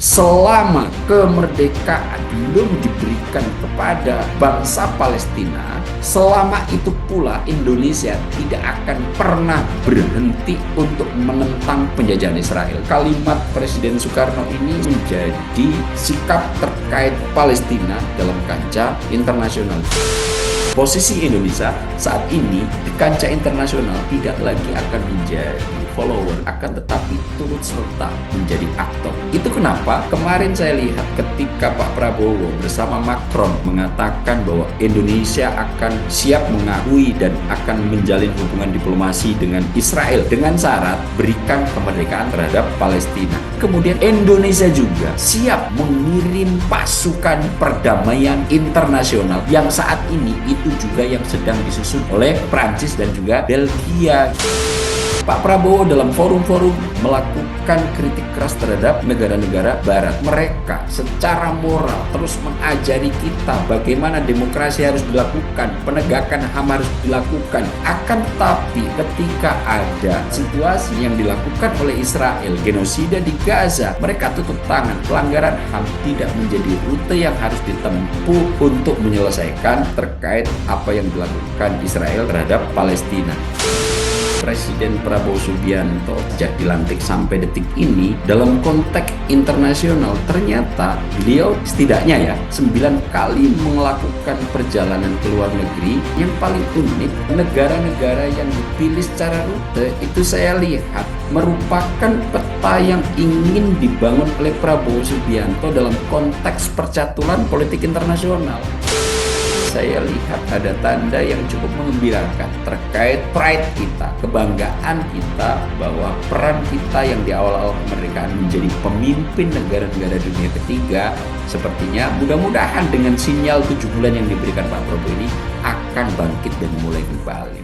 Selama kemerdekaan belum diberikan kepada bangsa Palestina, selama itu pula Indonesia tidak akan pernah berhenti untuk menentang penjajahan Israel. Kalimat Presiden Soekarno ini menjadi sikap terkait Palestina dalam kancah internasional. Posisi Indonesia saat ini di kancah internasional tidak lagi akan menjadi follower, akan tetapi turut serta menjadi aktor. Itu kenapa kemarin saya lihat ketika Pak Prabowo bersama Macron mengatakan bahwa Indonesia akan siap mengakui dan akan menjalin hubungan diplomasi dengan Israel dengan syarat berikan kemerdekaan terhadap Palestina. Kemudian Indonesia juga siap mengirim pasukan perdamaian internasional yang saat ini itu juga yang sedang disusun oleh Prancis dan juga Belgia. Pak Prabowo dalam forum-forum melakukan kritik keras terhadap negara-negara barat. Mereka secara moral terus mengajari kita bagaimana demokrasi harus dilakukan, penegakan HAM harus dilakukan. Akan tetapi ketika ada situasi yang dilakukan oleh Israel, genosida di Gaza, mereka tutup tangan. Pelanggaran HAM tidak menjadi rute yang harus ditempuh untuk menyelesaikan terkait apa yang dilakukan Israel terhadap Palestina. Presiden Prabowo Subianto sejak dilantik sampai detik ini dalam konteks internasional ternyata beliau setidaknya 9 kali melakukan perjalanan ke luar negeri. Yang paling unik, negara-negara yang dipilih secara rute itu saya lihat merupakan peta yang ingin dibangun oleh Prabowo Subianto dalam konteks percaturan politik internasional. Saya lihat ada tanda yang cukup mengembirakan terkait pride kita, kebanggaan kita bahwa peran kita yang di awal-awal kemerdekaan menjadi pemimpin negara-negara dunia ketiga sepertinya mudah-mudahan dengan sinyal 7 bulan yang diberikan Pak Prabowo ini akan bangkit dan mulai kembali.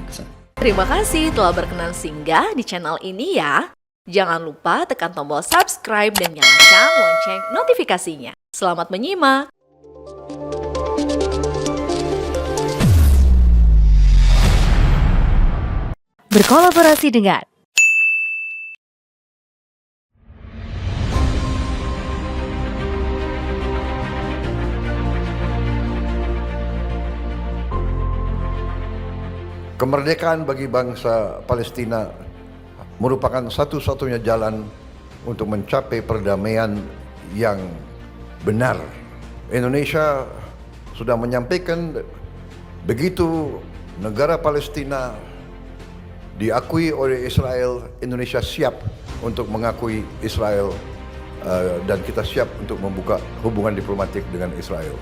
Terima kasih telah berkenan singgah di channel ini ya. Jangan lupa tekan tombol subscribe dan nyalakan lonceng notifikasinya. Selamat menyimak! Berkolaborasi dengan kemerdekaan bagi bangsa Palestina merupakan satu-satunya jalan untuk mencapai perdamaian yang benar. Indonesia sudah menyampaikan begitu negara Palestina diakui oleh Israel, Indonesia siap untuk mengakui Israel dan kita siap untuk membuka hubungan diplomatik dengan Israel.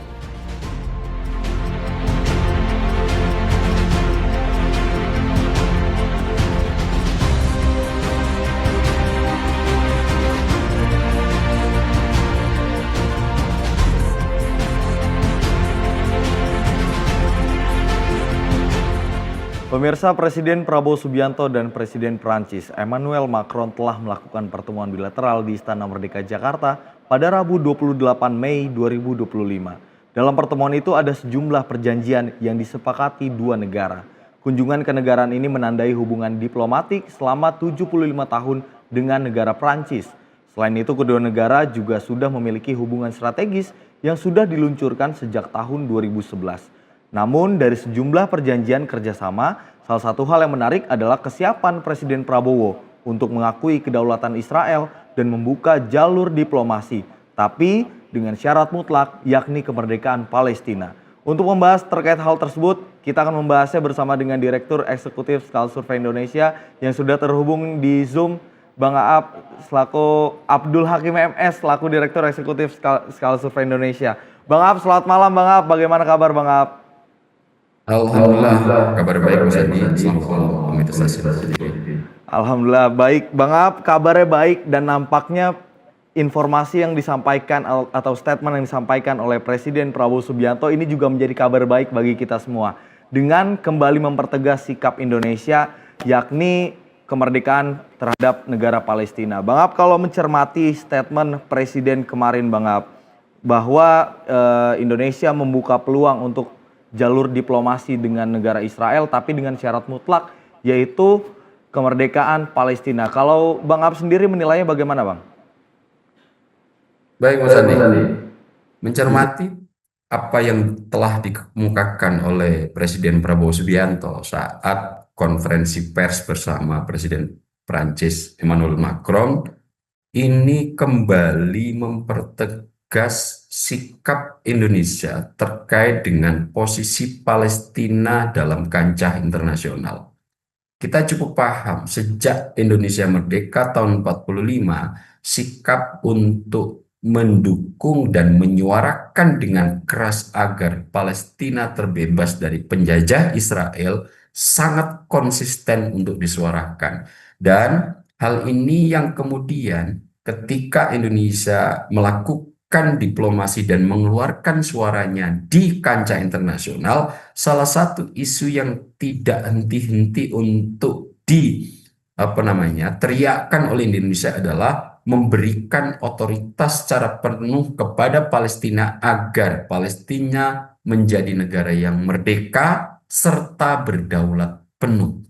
Pemirsa, Presiden Prabowo Subianto dan Presiden Prancis Emmanuel Macron telah melakukan pertemuan bilateral di Istana Merdeka Jakarta pada Rabu 28 Mei 2025. Dalam pertemuan itu ada sejumlah perjanjian yang disepakati dua negara. Kunjungan kenegaraan ini menandai hubungan diplomatik selama 75 tahun dengan negara Prancis. Selain itu, kedua negara juga sudah memiliki hubungan strategis yang sudah diluncurkan sejak tahun 2011. Namun dari sejumlah perjanjian kerjasama, salah satu hal yang menarik adalah kesiapan Presiden Prabowo untuk mengakui kedaulatan Israel dan membuka jalur diplomasi, tapi dengan syarat mutlak yakni kemerdekaan Palestina. Untuk membahas terkait hal tersebut, kita akan membahasnya bersama dengan Direktur Eksekutif Skala Survei Indonesia yang sudah terhubung di Zoom, Bang Aap selaku Abdul Hakim MS selaku Direktur Eksekutif Skala Survei Indonesia. Bang Aap, selamat malam Bang Aap, bagaimana kabar Bang Aap? Alhamdulillah, kabar baik Mas Adi. Selamat malam pemirsa stasiun TV. Alhamdulillah baik Bang Aap, kabarnya baik dan nampaknya informasi yang disampaikan atau statement yang disampaikan oleh Presiden Prabowo Subianto ini juga menjadi kabar baik bagi kita semua. Dengan kembali mempertegas sikap Indonesia yakni kemerdekaan terhadap negara Palestina. Bang Aap, kalau mencermati statement Presiden kemarin Bang Aap bahwa Indonesia membuka peluang untuk jalur diplomasi dengan negara Israel tapi dengan syarat mutlak yaitu kemerdekaan Palestina. Kalau Bang Aap sendiri menilainya bagaimana Bang? Baik, Mas Andi. Mencermati apa yang telah dikemukakan oleh Presiden Prabowo Subianto saat konferensi pers bersama Presiden Prancis Emmanuel Macron, ini kembali mempertegas sikap Indonesia terkait dengan posisi Palestina dalam kancah internasional. Kita cukup paham sejak Indonesia merdeka tahun 45, sikap untuk mendukung dan menyuarakan dengan keras agar Palestina terbebas dari penjajah Israel sangat konsisten untuk disuarakan. Dan hal ini yang kemudian ketika Indonesia melakukan diplomasi dan mengeluarkan suaranya di kancah internasional, salah satu isu yang tidak henti-henti untuk teriakkan oleh Indonesia adalah memberikan otoritas secara penuh kepada Palestina agar Palestina menjadi negara yang merdeka serta berdaulat penuh.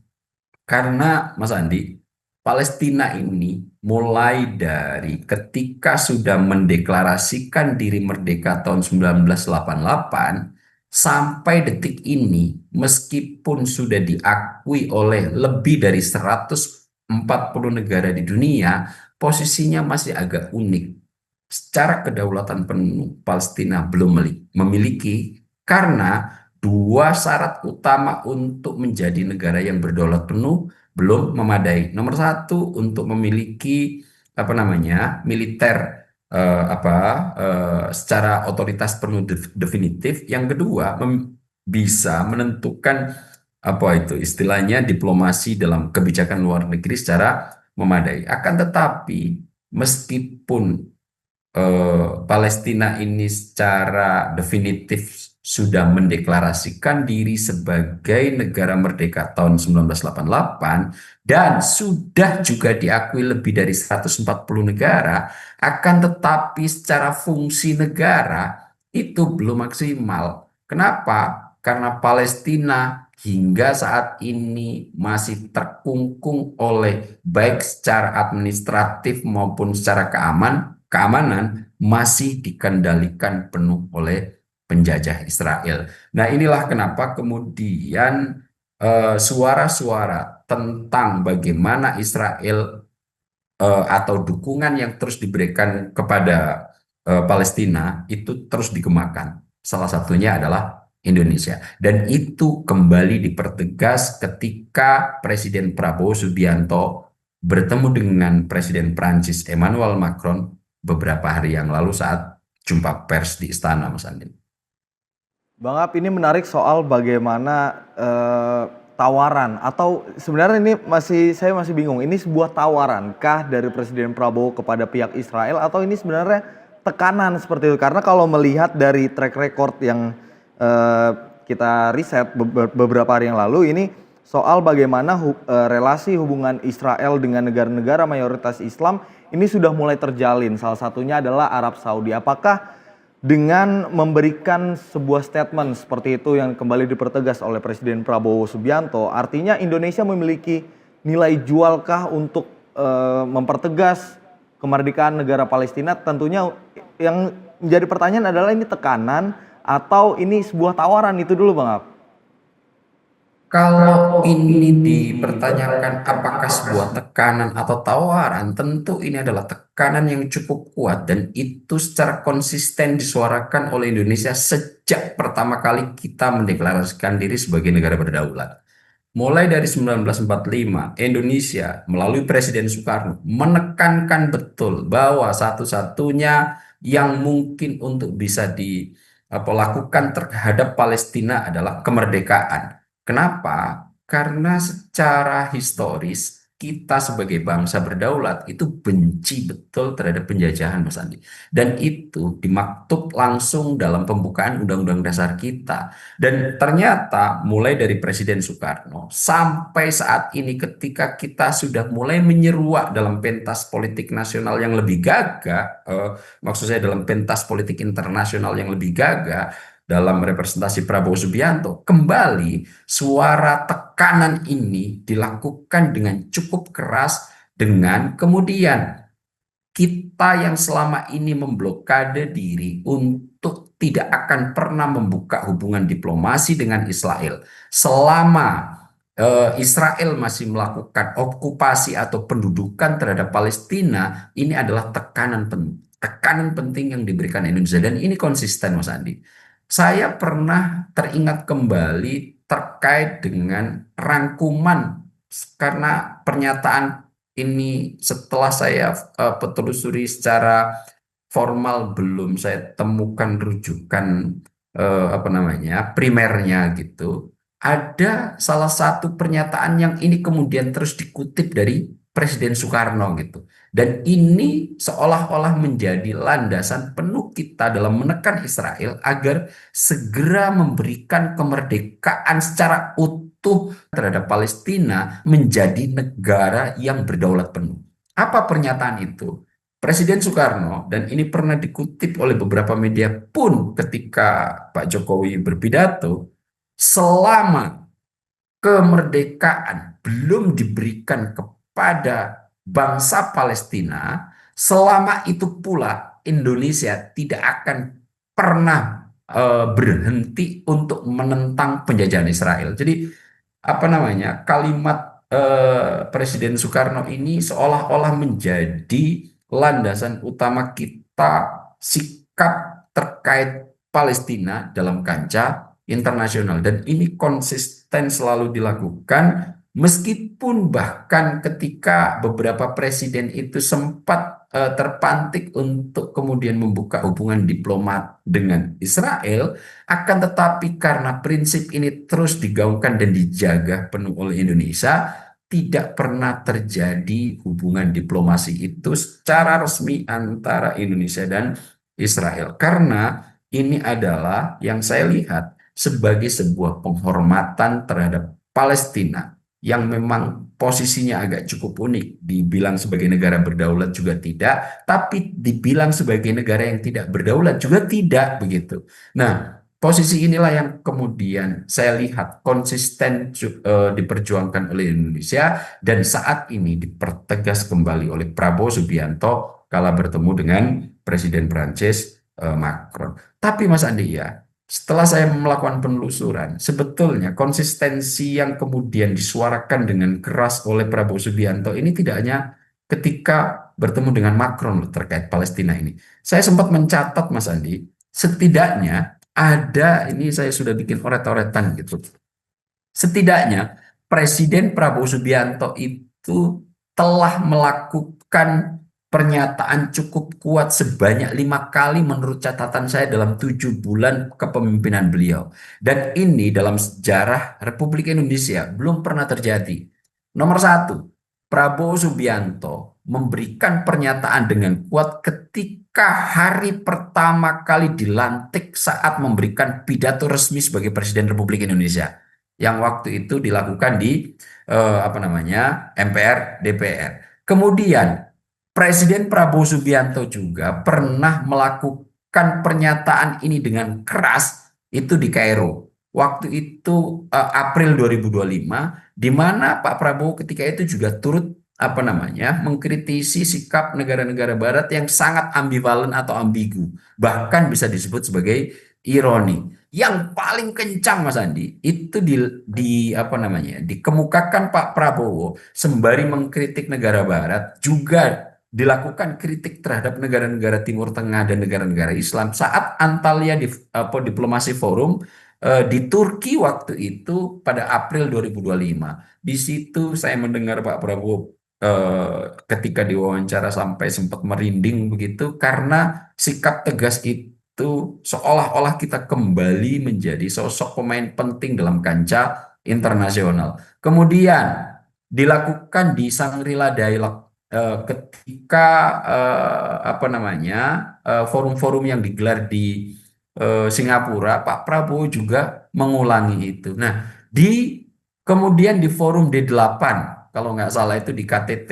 Karena Mas Andi, Palestina ini mulai dari ketika sudah mendeklarasikan diri merdeka tahun 1988 sampai detik ini, meskipun sudah diakui oleh lebih dari 140 negara di dunia, posisinya masih agak unik. Secara kedaulatan penuh, Palestina belum memiliki, karena dua syarat utama untuk menjadi negara yang berdaulat penuh belum memadai. Nomor satu, untuk memiliki militer secara otoritas penuh definitif. Yang kedua, bisa menentukan istilahnya diplomasi dalam kebijakan luar negeri secara memadai. Akan tetapi meskipun Palestina ini secara definitif sudah mendeklarasikan diri sebagai negara merdeka tahun 1988 dan sudah juga diakui lebih dari 140 negara, akan tetapi secara fungsi negara itu belum maksimal. Kenapa? Karena Palestina hingga saat ini masih terkungkung oleh baik secara administratif maupun secara keamanan masih dikendalikan penuh oleh penjajah Israel. Nah, inilah kenapa kemudian suara-suara tentang bagaimana Israel atau dukungan yang terus diberikan kepada Palestina itu terus digemakan. Salah satunya adalah Indonesia. Dan itu kembali dipertegas ketika Presiden Prabowo Subianto bertemu dengan Presiden Prancis Emmanuel Macron beberapa hari yang lalu saat jumpa pers di istana, Mas Andi. Bang Ab, ini menarik soal bagaimana tawaran, atau sebenarnya ini saya masih bingung, ini sebuah tawarankah dari Presiden Prabowo kepada pihak Israel atau ini sebenarnya tekanan seperti itu? Karena kalau melihat dari track record yang kita riset beberapa hari yang lalu, ini soal bagaimana relasi hubungan Israel dengan negara-negara mayoritas Islam ini sudah mulai terjalin. Salah satunya adalah Arab Saudi. Apakah dengan memberikan sebuah statement seperti itu yang kembali dipertegas oleh Presiden Prabowo Subianto, artinya Indonesia memiliki nilai jualkah untuk mempertegas kemerdekaan negara Palestina? Tentunya yang menjadi pertanyaan adalah ini tekanan atau ini sebuah tawaran? Itu dulu Bang Ab. Kalau ini dipertanyakan apakah sebuah tekanan atau tawaran, tentu ini adalah tekanan yang cukup kuat dan itu secara konsisten disuarakan oleh Indonesia sejak pertama kali kita mendeklarasikan diri sebagai negara berdaulat. Mulai dari 1945, Indonesia melalui Presiden Soekarno menekankan betul bahwa satu-satunya yang mungkin untuk bisa dilakukan terhadap Palestina adalah kemerdekaan. Kenapa? Karena secara historis kita sebagai bangsa berdaulat itu benci betul terhadap penjajahan, Mas Andi. Dan itu dimaktub langsung dalam pembukaan Undang-Undang Dasar kita. Dan ternyata mulai dari Presiden Soekarno sampai saat ini ketika kita sudah mulai menyeruak dalam pentas politik nasional yang lebih gagah, maksud saya dalam pentas politik internasional yang lebih gagah, dalam representasi Prabowo Subianto, kembali suara tekanan ini dilakukan dengan cukup keras dengan kemudian kita yang selama ini memblokade diri untuk tidak akan pernah membuka hubungan diplomasi dengan Israel selama Israel masih melakukan okupasi atau pendudukan terhadap Palestina, ini adalah tekanan penting yang diberikan Indonesia, dan ini konsisten, Mas Andi. Saya pernah teringat kembali terkait dengan rangkuman, karena pernyataan ini setelah saya telusuri secara formal, belum saya temukan rujukan primernya gitu. Ada salah satu pernyataan yang ini kemudian terus dikutip dari Presiden Soekarno gitu. Dan ini seolah-olah menjadi landasan penuh kita dalam menekan Israel agar segera memberikan kemerdekaan secara utuh terhadap Palestina menjadi negara yang berdaulat penuh. Apa pernyataan itu? Presiden Soekarno, dan ini pernah dikutip oleh beberapa media pun ketika Pak Jokowi berpidato, selama kemerdekaan belum diberikan kepada bangsa Palestina, selama itu pula Indonesia tidak akan pernah berhenti untuk menentang penjajahan Israel. Jadi kalimat Presiden Soekarno ini seolah-olah menjadi landasan utama kita sikap terkait Palestina dalam kancah internasional, dan ini konsisten selalu dilakukan meskipun bahkan ketika beberapa presiden itu sempat terpantik untuk kemudian membuka hubungan diplomat dengan Israel, akan tetapi karena prinsip ini terus digaungkan dan dijaga penuh oleh Indonesia, tidak pernah terjadi hubungan diplomasi itu secara resmi antara Indonesia dan Israel, karena ini adalah yang saya lihat sebagai sebuah penghormatan terhadap Palestina yang memang posisinya agak cukup unik. Dibilang sebagai negara berdaulat juga tidak, tapi dibilang sebagai negara yang tidak berdaulat juga tidak, begitu. Nah, posisi inilah yang kemudian saya lihat konsisten diperjuangkan oleh Indonesia, dan saat ini dipertegas kembali oleh Prabowo Subianto kala bertemu dengan Presiden Prancis Macron. Tapi Mas Andi, ya, setelah saya melakukan penelusuran, sebetulnya konsistensi yang kemudian disuarakan dengan keras oleh Prabowo Subianto ini tidak hanya ketika bertemu dengan Macron terkait Palestina ini. Saya sempat mencatat, Mas Andi, setidaknya ada, ini saya sudah bikin oret-oretan gitu. Setidaknya Presiden Prabowo Subianto itu telah melakukan pernyataan cukup kuat sebanyak 5 kali menurut catatan saya dalam 7 bulan kepemimpinan beliau. Dan ini dalam sejarah Republik Indonesia belum pernah terjadi. Nomor 1, Prabowo Subianto memberikan pernyataan dengan kuat ketika hari pertama kali dilantik saat memberikan pidato resmi sebagai Presiden Republik Indonesia, yang waktu itu dilakukan di MPR DPR. Kemudian Presiden Prabowo Subianto juga pernah melakukan pernyataan ini dengan keras itu di Kairo. Waktu itu April 2025, di mana Pak Prabowo ketika itu juga turut mengkritisi sikap negara-negara barat yang sangat ambivalen atau ambigu, bahkan bisa disebut sebagai ironi. Yang paling kencang, Mas Andi, itu dikemukakan Pak Prabowo sembari mengkritik negara barat, juga dilakukan kritik terhadap negara-negara Timur Tengah dan negara-negara Islam saat Antalya Diplomasi Forum di Turki waktu itu pada April 2025. Di situ saya mendengar Pak Prabowo ketika diwawancara sampai sempat merinding begitu, karena sikap tegas itu seolah-olah kita kembali menjadi sosok pemain penting dalam kancah internasional. Kemudian dilakukan di Shangri-La Dialogue ketika forum-forum yang digelar di Singapura, Pak Prabowo juga mengulangi itu. Nah, kemudian di forum D8, kalau nggak salah itu di KTT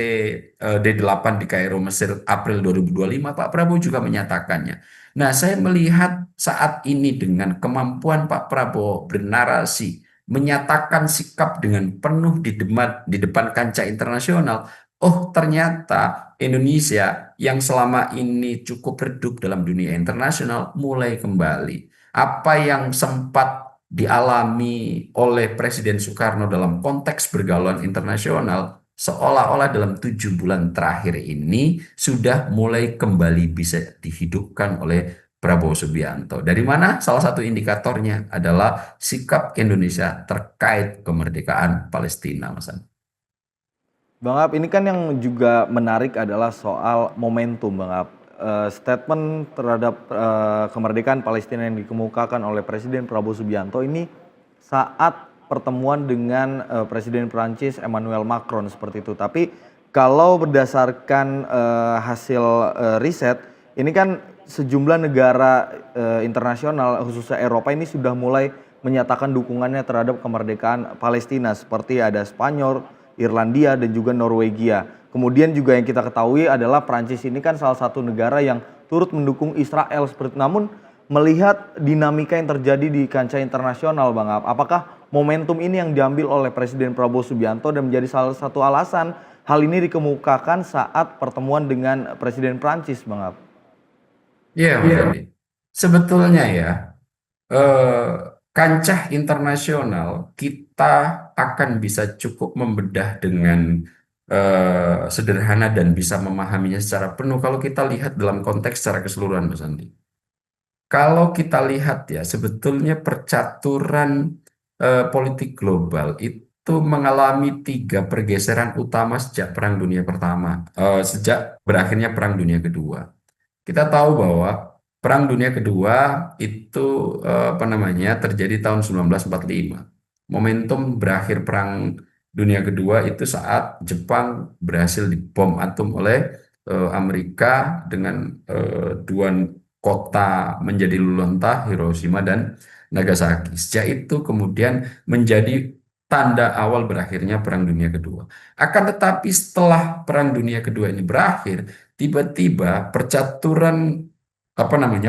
D8 di Kairo, Mesir, April 2025, Pak Prabowo juga menyatakannya. Nah, saya melihat saat ini dengan kemampuan Pak Prabowo bernarasi, menyatakan sikap dengan penuh di depan kancah internasional, oh ternyata Indonesia yang selama ini cukup redup dalam dunia internasional mulai kembali. Apa yang sempat dialami oleh Presiden Soekarno dalam konteks pergaulan internasional, seolah-olah dalam 7 bulan terakhir ini sudah mulai kembali bisa dihidupkan oleh Prabowo Subianto. Dari mana? Salah satu indikatornya adalah sikap Indonesia terkait kemerdekaan Palestina, Mas Andi. Bang Ab, ini kan yang juga menarik adalah soal momentum, Bang Ab. Statement terhadap kemerdekaan Palestina yang dikemukakan oleh Presiden Prabowo Subianto ini saat pertemuan dengan Presiden Prancis Emmanuel Macron seperti itu. Tapi kalau berdasarkan hasil riset, ini kan sejumlah negara internasional khususnya Eropa ini sudah mulai menyatakan dukungannya terhadap kemerdekaan Palestina, seperti ada Spanyol, Irlandia, dan juga Norwegia. Kemudian juga yang kita ketahui adalah Prancis ini kan salah satu negara yang turut mendukung Israel seperti. Namun melihat dinamika yang terjadi di kancah internasional, Bang Ab, apakah momentum ini yang diambil oleh Presiden Prabowo Subianto dan menjadi salah satu alasan hal ini dikemukakan saat pertemuan dengan Presiden Prancis, Bang Ab? Iya, Mas Andi. Sebetulnya ya, eh, kancah internasional kita akan bisa cukup membedah dengan sederhana dan bisa memahaminya secara penuh kalau kita lihat dalam konteks secara keseluruhan, Mas Andi. Kalau kita lihat ya, sebetulnya percaturan politik global itu mengalami 3 pergeseran utama sejak Perang Dunia Pertama, sejak berakhirnya Perang Dunia Kedua. Kita tahu bahwa Perang Dunia Kedua itu terjadi tahun 1945. Momentum berakhir Perang Dunia Kedua itu saat Jepang berhasil dibom atom oleh Amerika dengan 2 kota menjadi luluntah, Hiroshima dan Nagasaki. Sejak itu kemudian menjadi tanda awal berakhirnya Perang Dunia Kedua. Akan tetapi setelah Perang Dunia Kedua ini berakhir, tiba-tiba percaturan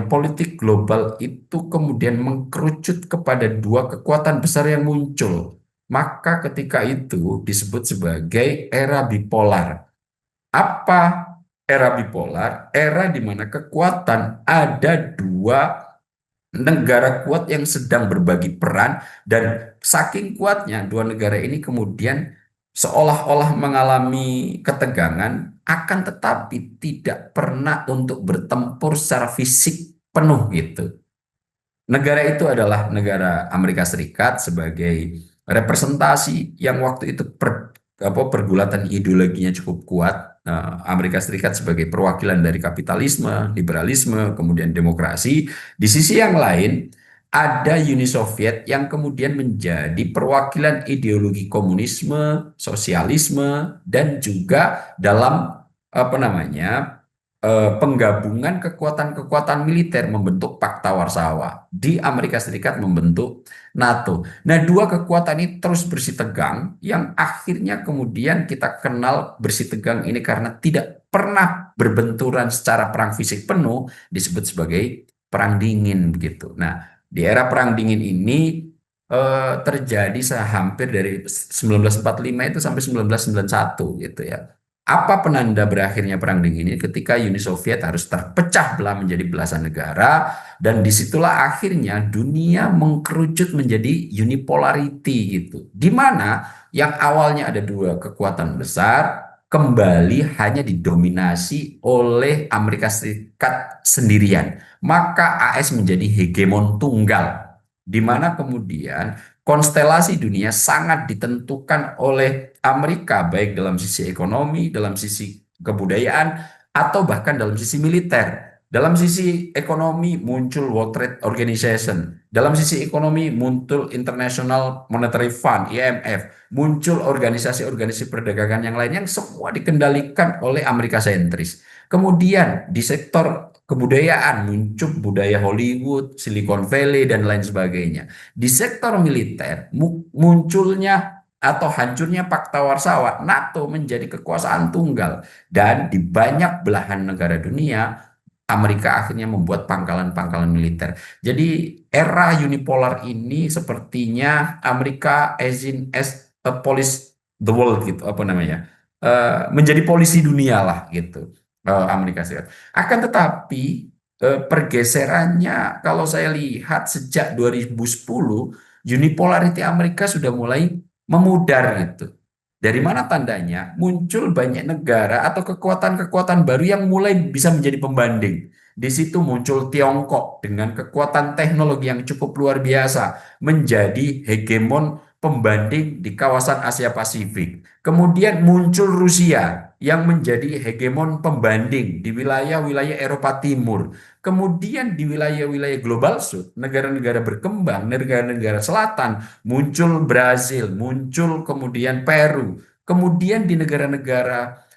politik global itu kemudian mengkerucut kepada 2 kekuatan besar yang muncul. Maka ketika itu disebut sebagai era bipolar. Apa era bipolar? Era di mana kekuatan ada 2 negara kuat yang sedang berbagi peran, dan saking kuatnya 2 negara ini kemudian seolah-olah mengalami ketegangan, akan tetapi tidak pernah untuk bertempur secara fisik penuh gitu. Negara itu adalah negara Amerika Serikat sebagai representasi yang waktu itu pergulatan ideologinya cukup kuat. Amerika Serikat sebagai perwakilan dari kapitalisme, liberalisme, kemudian demokrasi. Di sisi yang lain, ada Uni Soviet yang kemudian menjadi perwakilan ideologi komunisme, sosialisme, dan juga dalam penggabungan kekuatan-kekuatan militer membentuk Pakta Warsawa. Di Amerika Serikat membentuk NATO. Nah, 2 kekuatan ini terus bersitegang, yang akhirnya kemudian kita kenal bersitegang ini karena tidak pernah berbenturan secara perang fisik penuh, disebut sebagai Perang Dingin begitu. Nah, di era Perang Dingin ini terjadi hampir dari 1945 itu sampai 1991 gitu ya. Apa penanda berakhirnya Perang Dingin ini? Ketika Uni Soviet harus terpecah belah menjadi belasan negara, dan disitulah akhirnya dunia mengkerucut menjadi unipolarity gitu. Di mana yang awalnya ada 2 kekuatan besar, kembali hanya didominasi oleh Amerika Serikat sendirian. Maka AS menjadi hegemon tunggal, di mana kemudian konstelasi dunia sangat ditentukan oleh Amerika, baik dalam sisi ekonomi, dalam sisi kebudayaan, atau bahkan dalam sisi militer. Dalam sisi ekonomi muncul World Trade Organization. Dalam sisi ekonomi muncul International Monetary Fund, IMF. Muncul organisasi-organisasi perdagangan yang lain yang semua dikendalikan oleh Amerika sentris. Kemudian di sektor kebudayaan muncul budaya Hollywood, Silicon Valley, dan lain sebagainya. Di sektor militer munculnya atau hancurnya Pakta Warsawa, NATO menjadi kekuasaan tunggal, dan di banyak belahan negara dunia Amerika akhirnya membuat pangkalan-pangkalan militer. Jadi era unipolar ini sepertinya Amerika as a police the world gitu, menjadi polisi dunia lah gitu, Amerika Serikat. Akan tetapi pergeserannya kalau saya lihat sejak 2010 unipolarity Amerika sudah mulai memudar gitu. Dari mana tandanya? Muncul banyak negara atau kekuatan-kekuatan baru yang mulai bisa menjadi pembanding. Di situ muncul Tiongkok dengan kekuatan teknologi yang cukup luar biasa, menjadi hegemon pembanding di kawasan Asia Pasifik. Kemudian muncul Rusia yang menjadi hegemon pembanding di wilayah-wilayah Eropa Timur. Kemudian di wilayah-wilayah global Sud, negara-negara berkembang, negara-negara selatan, muncul Brazil, muncul kemudian Peru. Kemudian di negara-negara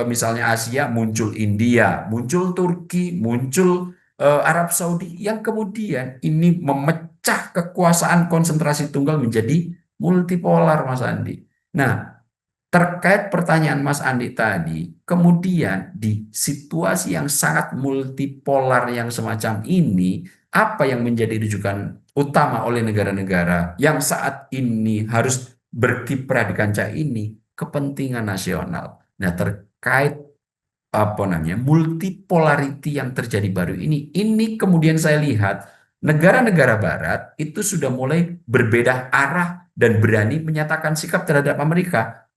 misalnya Asia muncul India, muncul Turki, muncul Arab Saudi yang kemudian ini memecah kekuasaan konsentrasi tunggal menjadi multipolar, Mas Andi. Nah, terkait pertanyaan Mas Andi tadi, kemudian di situasi yang sangat multipolar yang semacam ini, apa yang menjadi rujukan utama oleh negara-negara yang saat ini harus berkiprah di kancah ini? Kepentingan nasional. Nah, terkait apa namanya multipolarity yang terjadi baru ini kemudian saya lihat negara-negara Barat itu sudah mulai berbeda arah dan berani menyatakan sikap terhadap Amerika,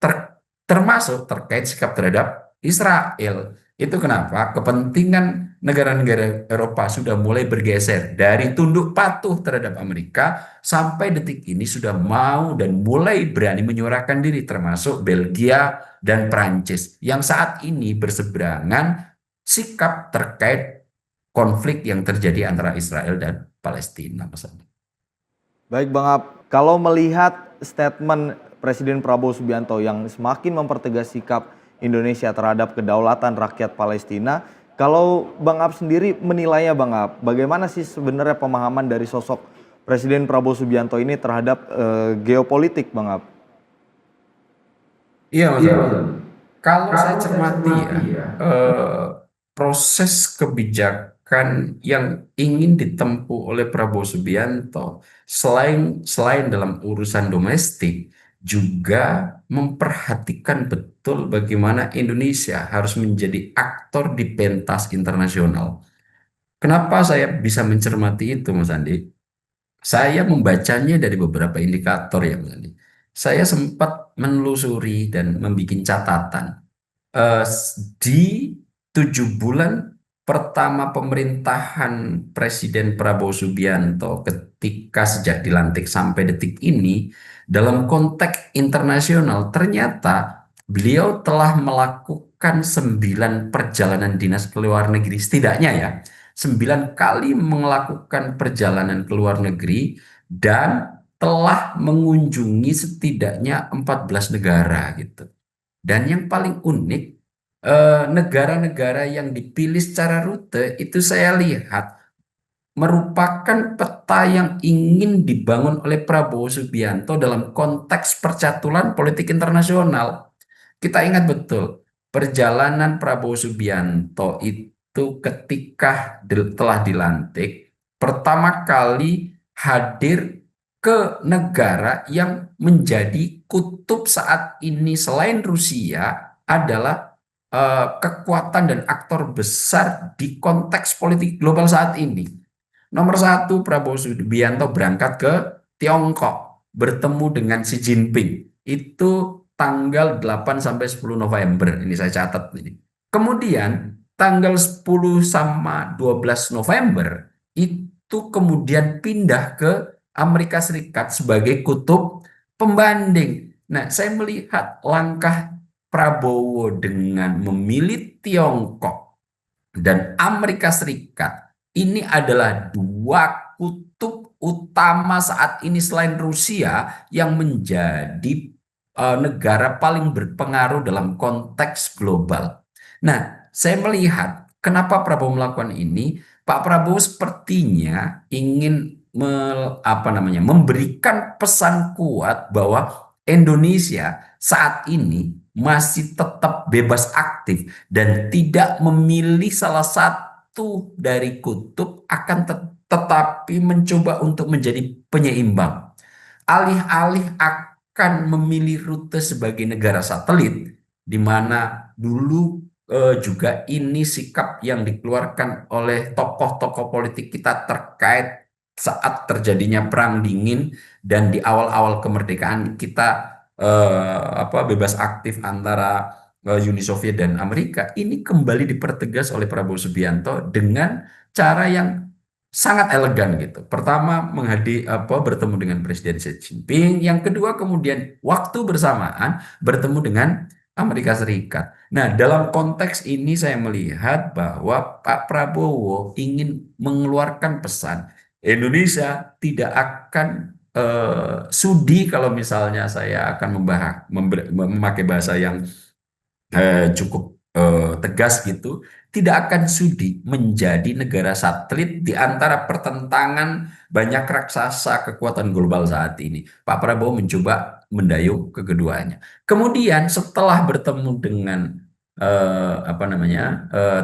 termasuk terkait sikap terhadap Israel. Itu kenapa kepentingan negara-negara Eropa sudah mulai bergeser dari tunduk patuh terhadap Amerika sampai detik ini sudah mau dan mulai berani menyuarakan diri, termasuk Belgia dan Prancis yang saat ini berseberangan sikap terkait konflik yang terjadi antara Israel dan Palestina, Mas Andi. Baik Bang Ab, kalau melihat statement Presiden Prabowo Subianto yang semakin mempertegas sikap Indonesia terhadap kedaulatan rakyat Palestina, kalau Bang Ab sendiri menilainya Bang Ab, bagaimana sih sebenarnya pemahaman dari sosok Presiden Prabowo Subianto ini terhadap geopolitik Bang Ab? Iya, Mas Andi. Kalau saya cermati ya, proses kebijakan yang ingin ditempuh oleh Prabowo Subianto selain dalam urusan domestik juga memperhatikan betul bagaimana Indonesia harus menjadi aktor di pentas internasional. Kenapa saya bisa mencermati itu, Mas Andi? Saya membacanya dari beberapa indikator ya, Mas Andi. Saya sempat menelusuri dan membuat catatan eh, di 7 bulan pertama pemerintahan Presiden Prabowo Subianto ketika sejak dilantik sampai detik ini, dalam konteks internasional ternyata beliau telah melakukan 9 perjalanan dinas ke luar negeri setidaknya ya. 9 kali melakukan perjalanan ke luar negeri dan telah mengunjungi setidaknya 14 negara gitu. Dan yang paling unik, negara-negara yang dipilih secara rute itu saya lihat merupakan peta yang ingin dibangun oleh Prabowo Subianto dalam konteks percaturan politik internasional. Kita ingat betul, perjalanan Prabowo Subianto itu ketika telah dilantik, pertama kali hadir ke negara yang menjadi kutub saat ini selain Rusia adalah kekuatan dan aktor besar di konteks politik global saat ini. Nomor satu, Prabowo Subianto berangkat ke Tiongkok, bertemu dengan Xi Jinping. Itu tanggal 8 sampai 10 November. Ini saya catat ini. Kemudian tanggal 10 sama 12 November itu kemudian pindah ke Amerika Serikat sebagai kutub pembanding. Nah, saya melihat langkah Prabowo dengan memilih Tiongkok dan Amerika Serikat ini adalah 2 kutub utama saat ini selain Rusia yang menjadi negara paling berpengaruh dalam konteks global. Nah, saya melihat kenapa Prabowo melakukan ini. Pak Prabowo sepertinya ingin memberikan pesan kuat bahwa Indonesia saat ini masih tetap bebas aktif dan tidak memilih salah satu dari kutub, akan tetapi mencoba untuk menjadi penyeimbang. Alih-alih akan memilih rute sebagai negara satelit, di mana dulu juga ini sikap yang dikeluarkan oleh tokoh-tokoh politik kita terkait saat terjadinya perang dingin dan di awal-awal kemerdekaan kita bebas aktif antara Uni Soviet dan Amerika, ini kembali dipertegas oleh Prabowo Subianto dengan cara yang sangat elegan gitu. Pertama bertemu dengan Presiden Xi Jinping, yang kedua kemudian waktu bersamaan bertemu dengan Amerika Serikat. Nah, dalam konteks ini saya melihat bahwa Pak Prabowo ingin mengeluarkan pesan Indonesia tidak akan sudi kalau misalnya saya akan memakai bahasa yang cukup tegas gitu, tidak akan sudi menjadi negara satelit di antara pertentangan banyak raksasa kekuatan global saat ini. Pak Prabowo mencoba mendayung ke keduanya. Kemudian setelah bertemu dengan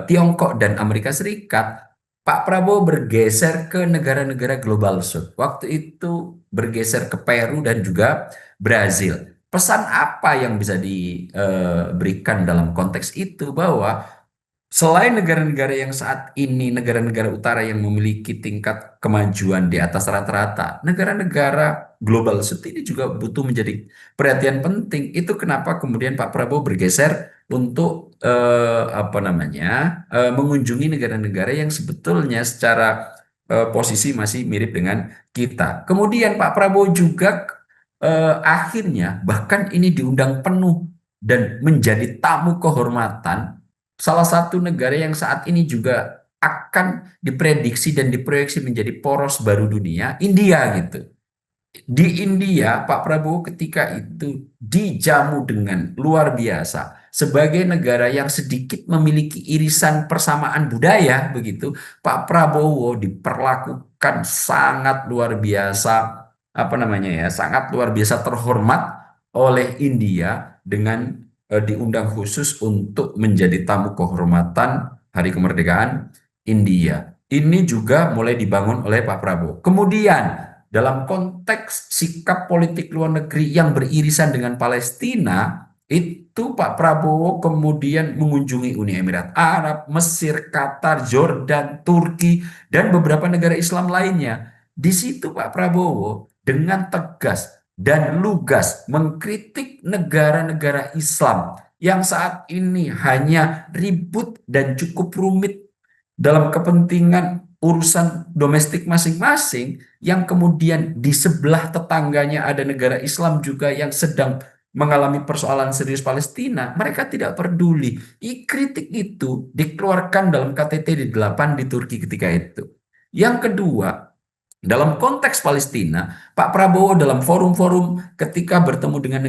Tiongkok dan Amerika Serikat, Pak Prabowo bergeser ke negara-negara global South. Waktu itu bergeser ke Peru dan juga Brazil. Pesan apa yang bisa diberikan dalam konteks itu, bahwa selain negara-negara yang saat ini, negara-negara utara yang memiliki tingkat kemajuan di atas rata-rata, negara-negara global South ini juga butuh menjadi perhatian penting. Itu kenapa kemudian Pak Prabowo bergeser untuk mengunjungi negara-negara yang sebetulnya secara posisi masih mirip dengan kita. Kemudian Pak Prabowo juga akhirnya bahkan ini diundang penuh dan menjadi tamu kehormatan salah satu negara yang saat ini juga akan diprediksi dan diproyeksi menjadi poros baru dunia, India gitu. Di India, Pak Prabowo ketika itu dijamu dengan luar biasa sebagai negara yang sedikit memiliki irisan persamaan budaya begitu. Pak Prabowo diperlakukan sangat luar biasa, sangat luar biasa terhormat oleh India dengan diundang khusus untuk menjadi tamu kehormatan Hari Kemerdekaan India. Ini juga mulai dibangun oleh Pak Prabowo. Kemudian dalam konteks sikap politik luar negeri yang beririsan dengan Palestina, itu Pak Prabowo kemudian mengunjungi Uni Emirat Arab, Mesir, Qatar, Jordan, Turki, dan beberapa negara Islam lainnya. Di situ Pak Prabowo dengan tegas dan lugas mengkritik negara-negara Islam yang saat ini hanya ribut dan cukup rumit dalam kepentingan urusan domestik masing-masing, yang kemudian di sebelah tetangganya ada negara Islam juga yang sedang mengalami persoalan serius Palestina, mereka tidak peduli. Kritik itu dikeluarkan dalam KTT di 8 di Turki ketika itu. Yang kedua, dalam konteks Palestina, Pak Prabowo dalam forum-forum ketika bertemu dengan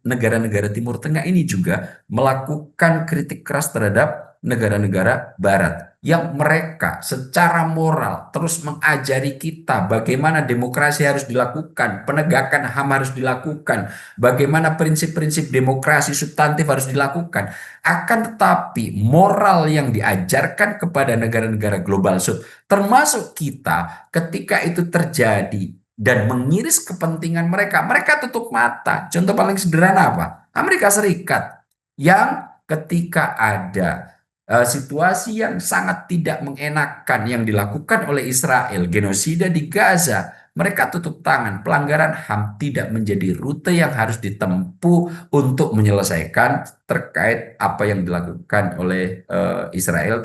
negara-negara Timur Tengah ini juga melakukan kritik keras terhadap negara-negara Barat yang mereka secara moral terus mengajari kita bagaimana demokrasi harus dilakukan, penegakan HAM harus dilakukan, bagaimana prinsip-prinsip demokrasi substantif harus dilakukan. Akan tetapi moral yang diajarkan kepada negara-negara global South, termasuk kita, ketika itu terjadi dan mengiris kepentingan mereka, mereka tutup mata. Contoh paling sederhana apa? Amerika Serikat yang ketika ada situasi yang sangat tidak mengenakan yang dilakukan oleh Israel, genosida di Gaza, mereka tutup tangan. Pelanggaran HAM tidak menjadi rute yang harus ditempuh untuk menyelesaikan terkait apa yang dilakukan oleh Israel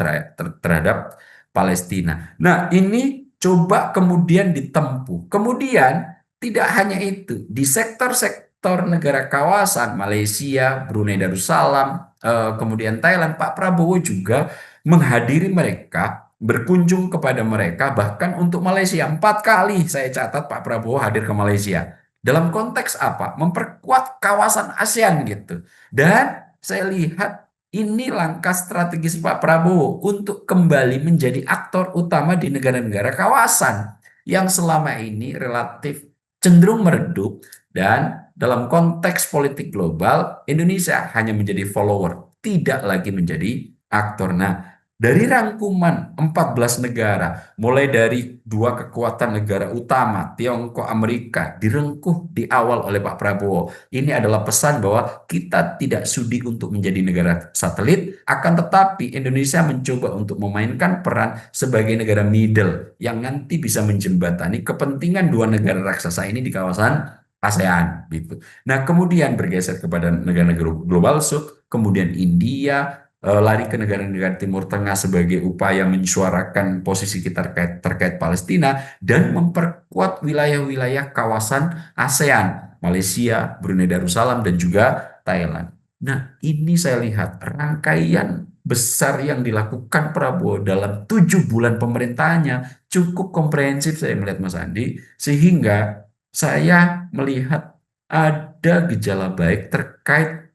terhadap Palestina. Nah, ini coba kemudian ditempuh. Kemudian tidak hanya itu, di sektor-sektor negara kawasan, Malaysia, Brunei Darussalam, kemudian Thailand, Pak Prabowo juga menghadiri mereka, berkunjung kepada mereka, bahkan untuk Malaysia 4 kali saya catat Pak Prabowo hadir ke Malaysia. Dalam konteks apa? Memperkuat kawasan ASEAN gitu. Dan saya lihat ini langkah strategis Pak Prabowo untuk kembali menjadi aktor utama di negara-negara kawasan yang selama ini relatif cenderung meredup, dan dalam konteks politik global Indonesia hanya menjadi follower, tidak lagi menjadi aktor. Nah, Dari rangkuman 14 negara, mulai dari dua kekuatan negara utama, Tiongkok, Amerika, direngkuh di awal oleh Pak Prabowo. Ini adalah pesan bahwa kita tidak sudi untuk menjadi negara satelit, akan tetapi Indonesia mencoba untuk memainkan peran sebagai negara middle yang nanti bisa menjembatani kepentingan dua negara raksasa ini di kawasan ASEAN gitu. Nah, kemudian bergeser kepada negara-negara global South, kemudian India, lari ke negara-negara Timur Tengah sebagai upaya menyuarakan posisi kita terkait Palestina dan memperkuat wilayah-wilayah kawasan ASEAN, Malaysia, Brunei Darussalam, dan juga Thailand. Nah, ini saya lihat rangkaian besar yang dilakukan Prabowo dalam 7 bulan pemerintahannya cukup komprehensif saya melihat Mas Andi, sehingga saya melihat ada gejala baik terkait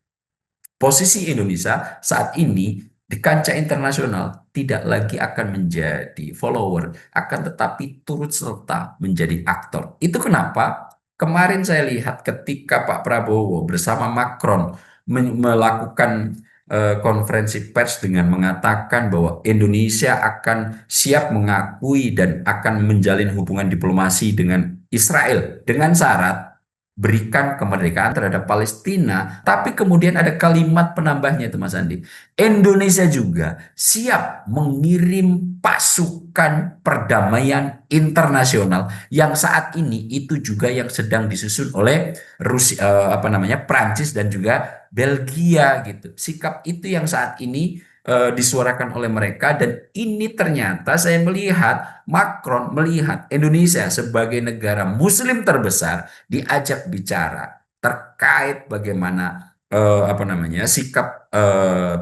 posisi Indonesia saat ini di kancah internasional tidak lagi akan menjadi follower, akan tetapi turut serta menjadi aktor. Itu kenapa kemarin saya lihat ketika Pak Prabowo bersama Macron melakukan konferensi pers dengan mengatakan bahwa Indonesia akan siap mengakui dan akan menjalin hubungan diplomasi dengan Israel dengan syarat berikan kemerdekaan terhadap Palestina, tapi kemudian ada kalimat penambahnya itu Mas Andi. Indonesia juga siap mengirim pasukan perdamaian internasional yang saat ini itu juga yang sedang disusun oleh Prancis dan juga Belgia gitu. Sikap itu yang saat ini disuarakan oleh mereka, dan ini ternyata saya melihat Macron melihat Indonesia sebagai negara Muslim terbesar diajak bicara terkait bagaimana sikap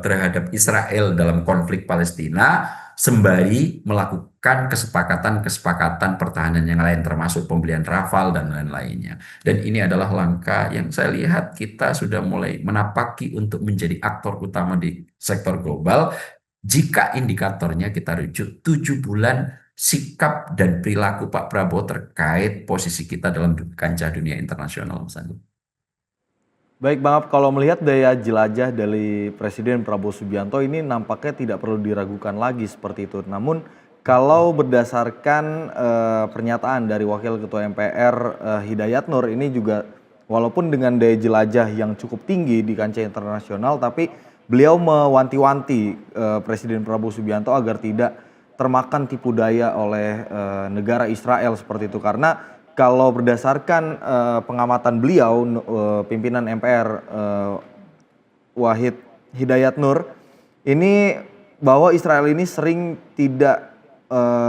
terhadap Israel dalam konflik Palestina, sembari melakukan kesepakatan-kesepakatan pertahanan yang lain termasuk pembelian Rafale dan lain-lainnya. Dan ini adalah langkah yang saya lihat kita sudah mulai menapaki untuk menjadi aktor utama di sektor global jika indikatornya kita rujuk 7 bulan sikap dan perilaku Pak Prabowo terkait posisi kita dalam kancah dunia internasional, Mas Andi. Baik Bang Ab, kalau melihat daya jelajah dari Presiden Prabowo Subianto ini nampaknya tidak perlu diragukan lagi seperti itu. Namun kalau berdasarkan pernyataan dari Wakil Ketua MPR Hidayat Nur ini juga walaupun dengan daya jelajah yang cukup tinggi di kancah internasional, tapi beliau mewanti-wanti Presiden Prabowo Subianto agar tidak termakan tipu daya oleh negara Israel seperti itu. Karena kalau berdasarkan pengamatan beliau, pimpinan MPR Wahid Hidayat Nur, ini bahwa Israel ini sering tidak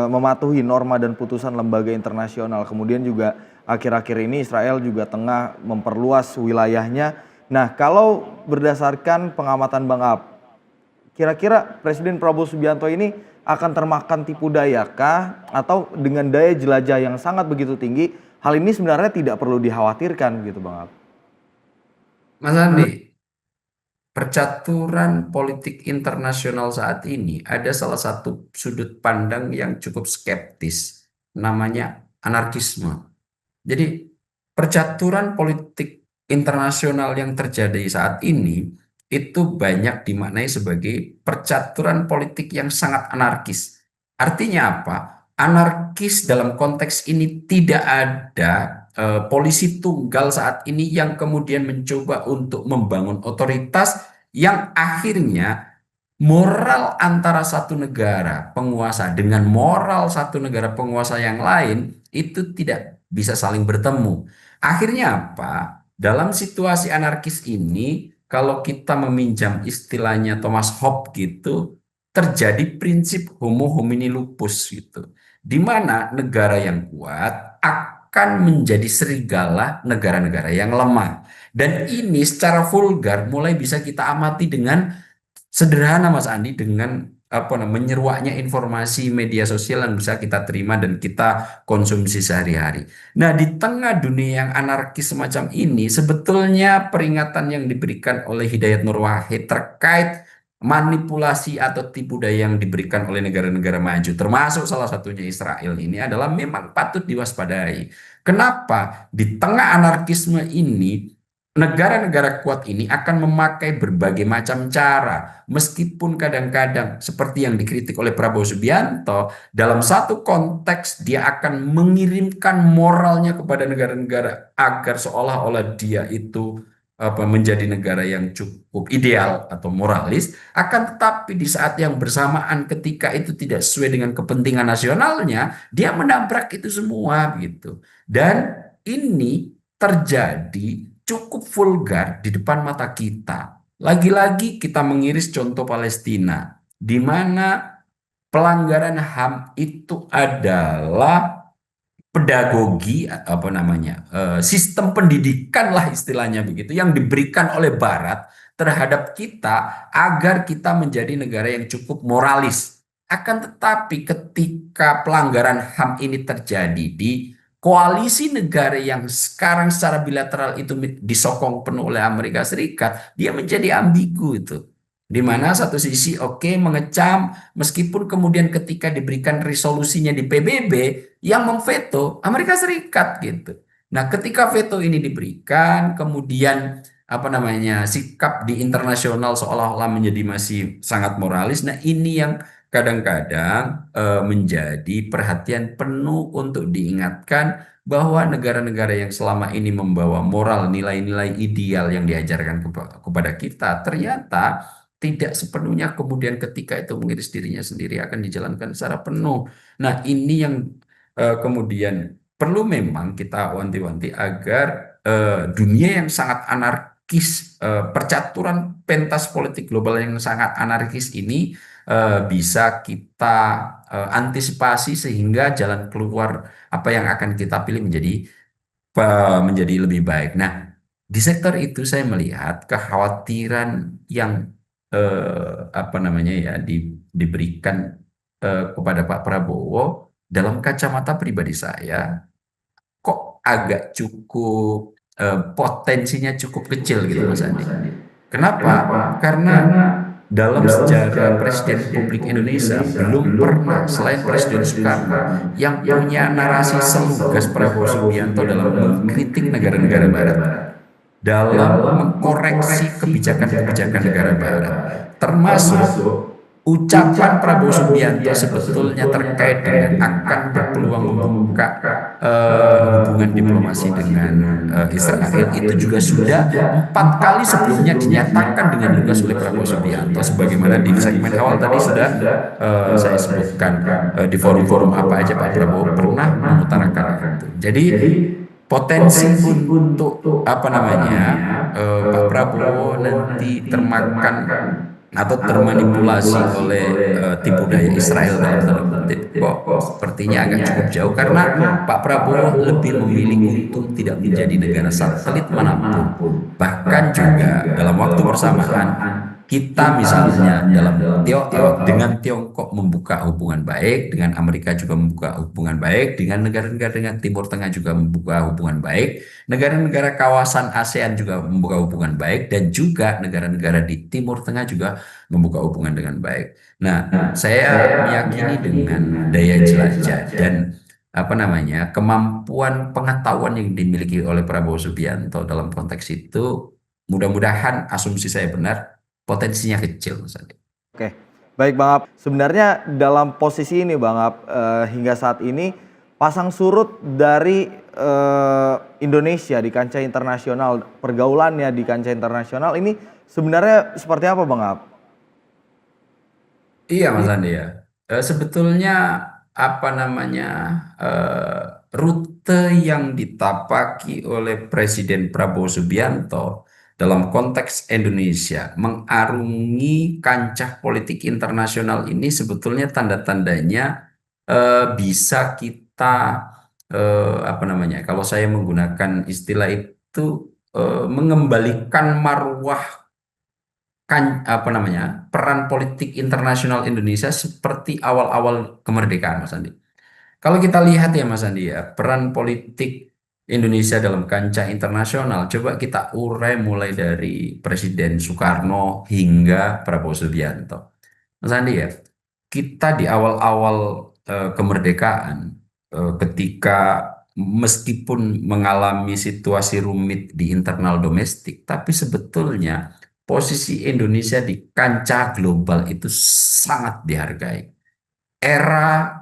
mematuhi norma dan putusan lembaga internasional. Kemudian juga akhir-akhir ini Israel juga tengah memperluas wilayahnya. Nah, kalau berdasarkan pengamatan Bang Ab, kira-kira Presiden Prabowo Subianto ini akan termakan tipu daya kah, atau dengan daya jelajah yang sangat begitu tinggi, hal ini sebenarnya tidak perlu dikhawatirkan gitu Bang Ab? Mas Andi, percaturan politik internasional saat ini ada salah satu sudut pandang yang cukup skeptis, namanya anarkisme. Jadi percaturan politik internasional yang terjadi saat ini itu banyak dimaknai sebagai percaturan politik yang sangat anarkis. Artinya apa? Anarkis dalam konteks ini tidak ada polisi tunggal saat ini yang kemudian mencoba untuk membangun otoritas yang akhirnya moral antara satu negara penguasa dengan moral satu negara penguasa yang lain itu tidak bisa saling bertemu. Akhirnya apa? Dalam situasi anarkis ini, kalau kita meminjam istilahnya Thomas Hobbes gitu, terjadi prinsip homo homini lupus gitu, di mana negara yang kuat akan menjadi serigala negara-negara yang lemah. Dan ini secara vulgar mulai bisa kita amati dengan sederhana Mas Andi, dengan menyeruaknya informasi media sosial yang bisa kita terima dan kita konsumsi sehari-hari. Nah, di tengah dunia yang anarkis semacam ini, sebetulnya peringatan yang diberikan oleh Hidayat Nur Wahid terkait manipulasi atau tipu daya yang diberikan oleh negara-negara maju, termasuk salah satunya Israel ini, adalah memang patut diwaspadai. Kenapa? Di tengah anarkisme ini, negara-negara kuat ini akan memakai berbagai macam cara, meskipun kadang-kadang seperti yang dikritik oleh Prabowo Subianto, dalam satu konteks dia akan mengirimkan moralnya kepada negara-negara agar seolah-olah dia itu menjadi negara yang cukup ideal atau moralis, akan tetapi di saat yang bersamaan ketika itu tidak sesuai dengan kepentingan nasionalnya, dia menabrak itu semua gitu. Dan ini terjadi cukup vulgar di depan mata kita. Lagi-lagi kita mengiris contoh Palestina, di mana pelanggaran HAM itu adalah pedagogi apa namanya sistem pendidikan lah istilahnya begitu yang diberikan oleh Barat terhadap kita agar kita menjadi negara yang cukup moralis. Akan tetapi ketika pelanggaran HAM ini terjadi di koalisi negara yang sekarang secara bilateral itu disokong penuh oleh Amerika Serikat, dia menjadi ambigu itu. Di mana satu sisi oke mengecam, meskipun kemudian ketika diberikan resolusinya di PBB yang memveto Amerika Serikat gitu. Nah, ketika veto ini diberikan, kemudian apa namanya sikap di internasional seolah-olah menjadi masih sangat moralis. Nah, ini yang kadang-kadang menjadi perhatian penuh untuk diingatkan bahwa negara-negara yang selama ini membawa moral nilai-nilai ideal yang diajarkan kepada kita ternyata tidak sepenuhnya kemudian ketika itu mengiris dirinya sendiri akan dijalankan secara penuh. Nah, ini yang kemudian perlu memang kita wanti-wanti agar dunia yang sangat anarkis, percaturan pentas politik global yang sangat anarkis ini bisa kita antisipasi sehingga jalan keluar apa yang akan kita pilih menjadi lebih baik. Nah, di sektor itu saya melihat kekhawatiran yang apa namanya ya diberikan kepada Pak Prabowo dalam kacamata pribadi saya kok agak cukup potensinya cukup kecil gitu Mas Andi. Kenapa? Karena dalam sejarah Presiden Republik Indonesia belum pernah selain Presiden Soekarno yang punya narasi selugas Prabowo Subianto dalam mengkritik negara-negara Barat, dalam mengkoreksi kebijakan-kebijakan negara Barat, termasuk ucapan Prabowo Subianto sebetulnya terkait dengan akan berpeluang membuka hubungan diplomasi dengan Israel itu juga sudah 4 kali sebelumnya dinyatakan dengan lugas oleh Prabowo Subianto, sebagaimana di segmen awal tadi sudah saya sebutkan di forum-forum apa aja Pak Prabowo pernah mengutarakan itu. Jadi potensi untuk apa namanya Pak Prabowo nanti termakan atau termanipulasi oleh tipu daya Israel dalam tanda kutip kok sepertinya agak cukup jauh, karena Pak Prabowo lebih memilih untuk tidak menjadi negara satelit manapun. Bahkan juga dalam waktu bersamaan kita misalnya dengan Tiongkok membuka hubungan baik, dengan Amerika juga membuka hubungan baik, dengan negara-negara dengan Timur Tengah juga membuka hubungan baik, negara-negara kawasan ASEAN juga membuka hubungan baik, dan juga negara-negara di Timur Tengah juga membuka hubungan dengan baik. Nah, saya meyakini dengan daya jelajah dan apa namanya kemampuan pengetahuan yang dimiliki oleh Prabowo Subianto dalam konteks itu, mudah-mudahan asumsi saya benar, potensinya kecil Mas Andi. Oke, baik Bang Ap. Sebenarnya dalam posisi ini Bang Ap, hingga saat ini pasang surut dari Indonesia di kancah internasional, pergaulannya di kancah internasional ini sebenarnya seperti apa Bang Ap? Iya Mas Andi ya. Sebetulnya apa namanya rute yang ditapaki oleh Presiden Prabowo Subianto dalam konteks Indonesia mengarungi kancah politik internasional ini sebetulnya tanda-tandanya bisa kita apa namanya kalau saya menggunakan istilah itu mengembalikan marwah apa namanya peran politik internasional Indonesia seperti awal-awal kemerdekaan Mas Andi. Kalau kita lihat ya Mas Andi ya, peran politik Indonesia dalam kancah internasional, coba kita urai mulai dari Presiden Soekarno hingga Prabowo Subianto. Mas Andi ya, kita di awal-awal kemerdekaan, ketika meskipun mengalami situasi rumit di internal domestik, tapi sebetulnya posisi Indonesia di kancah global itu sangat dihargai. Era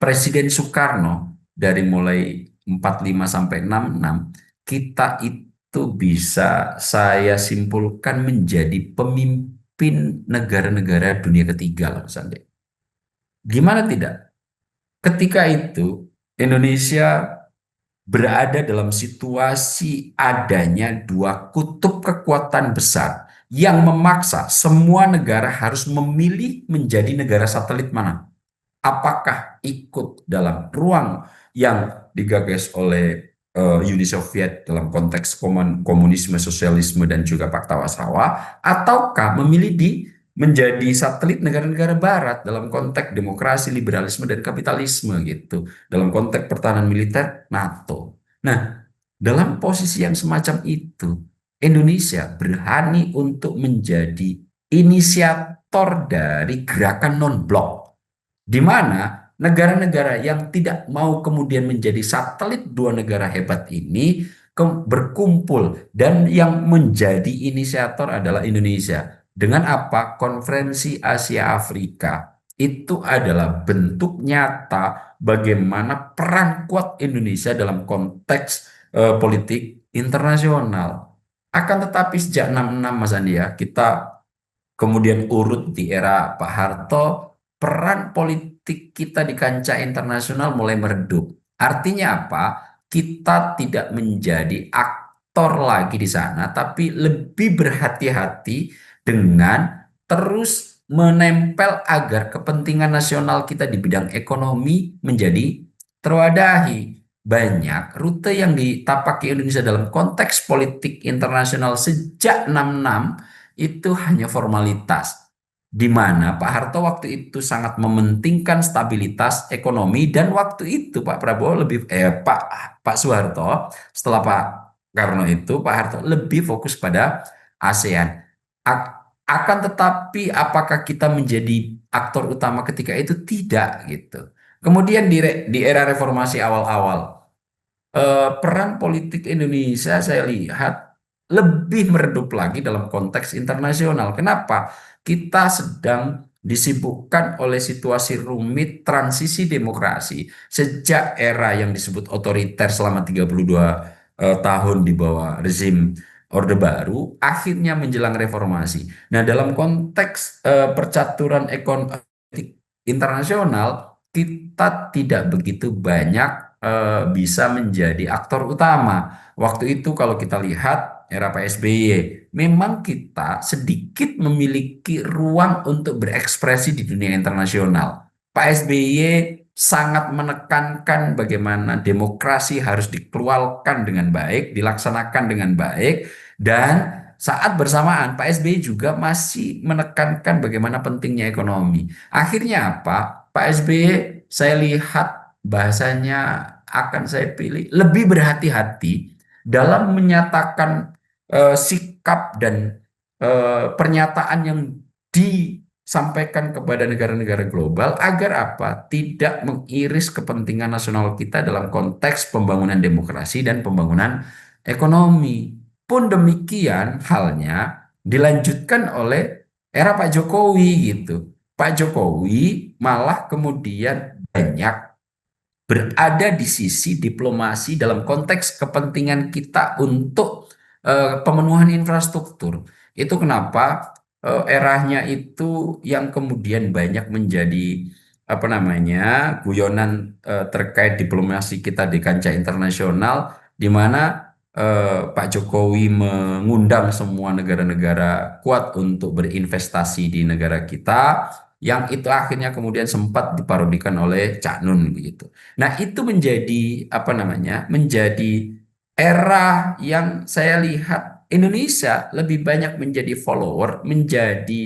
Presiden Soekarno dari mulai 45 sampai 66, kita itu bisa saya simpulkan menjadi pemimpin negara-negara dunia ketiga lah Mas Andi. Gimana tidak? Ketika itu Indonesia berada dalam situasi adanya dua kutub kekuatan besar yang memaksa semua negara harus memilih menjadi negara satelit mana. Apakah ikut dalam ruang yang digagas oleh Uni Soviet dalam konteks komunisme, sosialisme, dan juga Pakta Warsawa, ataukah memilih menjadi satelit negara-negara barat dalam konteks demokrasi, liberalisme, dan kapitalisme gitu, dalam konteks pertahanan militer NATO. Nah, dalam posisi yang semacam itu, Indonesia berani untuk menjadi inisiator dari gerakan non-blok, di mana negara-negara yang tidak mau kemudian menjadi satelit dua negara hebat ini berkumpul, dan yang menjadi inisiator adalah Indonesia. Dengan apa? Konferensi Asia Afrika itu adalah bentuk nyata bagaimana peran kuat Indonesia dalam konteks politik internasional. Akan tetapi sejak 66 Mas Andi ya, kita kemudian urut di era Pak Harto, peran politik kita di kancah internasional mulai meredup. Artinya apa? Kita tidak menjadi aktor lagi di sana, tapi lebih berhati-hati dengan terus menempel agar kepentingan nasional kita di bidang ekonomi menjadi terwadahi. Banyak rute yang ditapaki Indonesia dalam konteks politik internasional sejak 66 itu hanya formalitas, di mana Pak Harto waktu itu sangat mementingkan stabilitas ekonomi, dan waktu itu Pak Prabowo Pak Soeharto setelah Pak Karno itu, Pak Harto lebih fokus pada ASEAN. Akan tetapi apakah kita menjadi aktor utama ketika itu? Tidak gitu. Kemudian di era reformasi awal-awal, peran politik Indonesia saya lihat lebih meredup lagi dalam konteks internasional. Kenapa? Kita sedang disibukkan oleh situasi rumit transisi demokrasi sejak era yang disebut otoriter selama 32 tahun di bawah rezim Orde Baru, akhirnya menjelang reformasi. Nah, dalam konteks percaturan ekonomi internasional, kita tidak begitu banyak bisa menjadi aktor utama. Waktu itu kalau kita lihat era Pak SBY, memang kita sedikit memiliki ruang untuk berekspresi di dunia internasional. Pak SBY sangat menekankan bagaimana demokrasi harus dikeluarkan dengan baik, dilaksanakan dengan baik, dan saat bersamaan Pak SBY juga masih menekankan bagaimana pentingnya ekonomi. Akhirnya apa? Pak SBY saya lihat bahasanya akan saya pilih lebih berhati-hati dalam menyatakan sikap dan pernyataan yang disampaikan kepada negara-negara global agar apa? Tidak mengiris kepentingan nasional kita dalam konteks pembangunan demokrasi dan pembangunan ekonomi. Pun demikian halnya dilanjutkan oleh era Pak Jokowi gitu. Pak Jokowi malah kemudian banyak berada di sisi diplomasi dalam konteks kepentingan kita untuk pemenuhan infrastruktur. Itu kenapa eranya itu yang kemudian banyak menjadi apa namanya guyonan terkait diplomasi kita di kancah internasional, di mana Pak Jokowi mengundang semua negara-negara kuat untuk berinvestasi di negara kita, yang itu akhirnya kemudian sempat diparodikan oleh Cak Nun begitu. Nah, itu menjadi apa namanya? Menjadi era yang saya lihat Indonesia lebih banyak menjadi follower, menjadi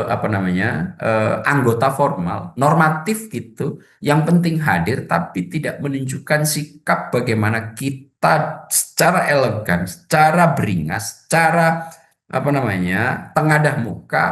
apa namanya? Anggota formal, normatif gitu, yang penting hadir tapi tidak menunjukkan sikap bagaimana kita secara elegan, secara beringas, secara apa namanya? Tengadah muka